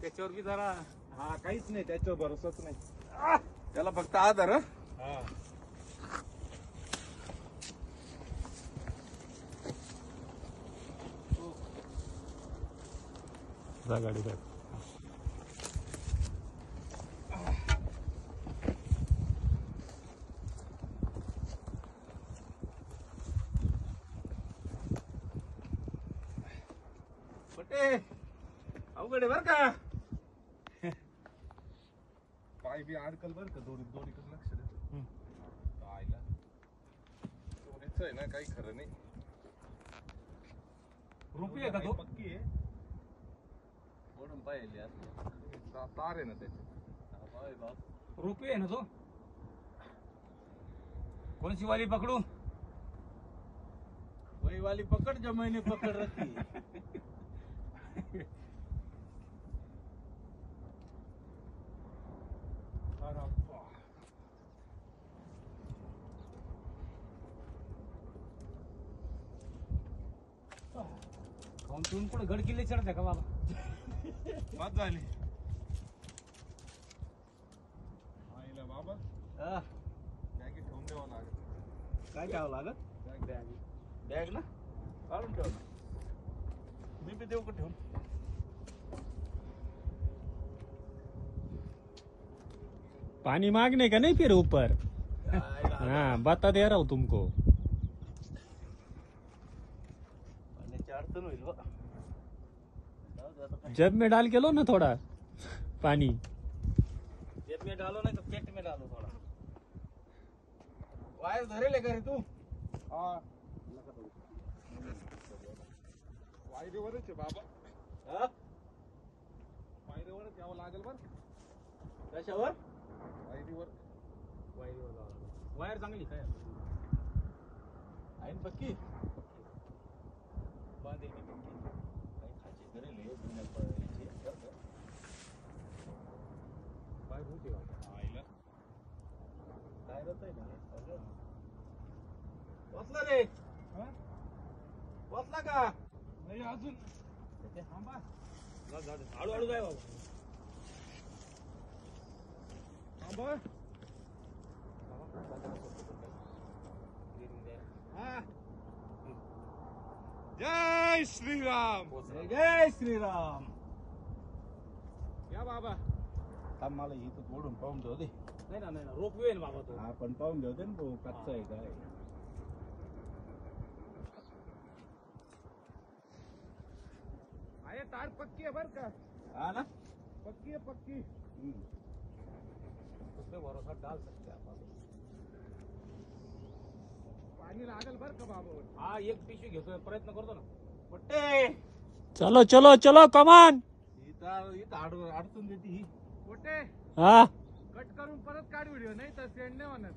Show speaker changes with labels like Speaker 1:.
Speaker 1: त्याच्यावर बी जरा
Speaker 2: हा काहीच नाही त्याच्यावर भरोसाच नाही.
Speaker 1: त्याला फक्त आधार.
Speaker 3: गाडी बघ.
Speaker 1: अवघड बर का.
Speaker 2: पाय बी अडकल बर का. दोरीकडे लक्ष द्या. आईला दोरीच आहे ना काही खरं नाही.
Speaker 1: रुपये आहे का तो.
Speaker 2: पक्की आहे.
Speaker 1: ओढून पाहिले
Speaker 2: तार आहे ना त्याची.
Speaker 1: रुपये आहे ना तो. कोणची वाली पकडू. वही वाली पकड़ जो मैंने पकड़ रखी. तुम्ही कुठे गड किल्ले चढता का बाबा.
Speaker 2: बाद झाली. आईला बाबा बॅगी ठेवून द्यावं लागत.
Speaker 1: काय ठेवावं लागत. बॅग ना काढून ठेव ना. मी बी देऊ का ठेवून.
Speaker 3: पानी मांगने का नहीं फिर ऊपर. हाँ बता दे रहा हूँ तुमको.
Speaker 1: अडचण होईल बा.
Speaker 3: जब में डाल के लो ना थोड़ा पानी.
Speaker 1: जेब में डालो ना तो पेट में डालो थोड़ा. वायर धरेल का रे तू.
Speaker 2: हा वायरीवरच आहे बाबा. वायरीवरच यावं लागेल बर.
Speaker 1: कशावर.
Speaker 2: वायरीवर.
Speaker 1: वायर चांगली काय आहे पक्की. बांधेल मी पक्की. काही खायची करेल हे जुन्या पळायची. बाय होते आईला काय रत आहे ना. वाचला रे. वाचला का
Speaker 2: नाही अजून.
Speaker 1: थांबा हळूहळू जाय बाबा.
Speaker 2: थांबा. जय श्रीराम.
Speaker 1: जय श्रीराम.
Speaker 2: या बाबा.
Speaker 1: थांब मला इथं ओढून पाहून जाऊ दे. नाही ना रोपवे ना बाबा तो.
Speaker 2: हा पण पाहून जाऊ दे ना भाऊ कच्चा आहे काय. आहे तार पक्की आहे बर का.
Speaker 1: हा ना
Speaker 2: पक्की आहे पक्की.
Speaker 1: उसमें भरोसा डाल सकते आप.
Speaker 2: पाणी लागेल बर का बाबा.
Speaker 1: हा एक पिशवी घेतोय प्रयत्न करतो ना. पट्टे
Speaker 3: चलो चलो चलो कमान.
Speaker 1: इथं अडचण देते ही.
Speaker 2: कोटे
Speaker 3: हाँ
Speaker 2: कट करून परत काढ व्हिडिओ नाही तर सेंड नाही म्हणत.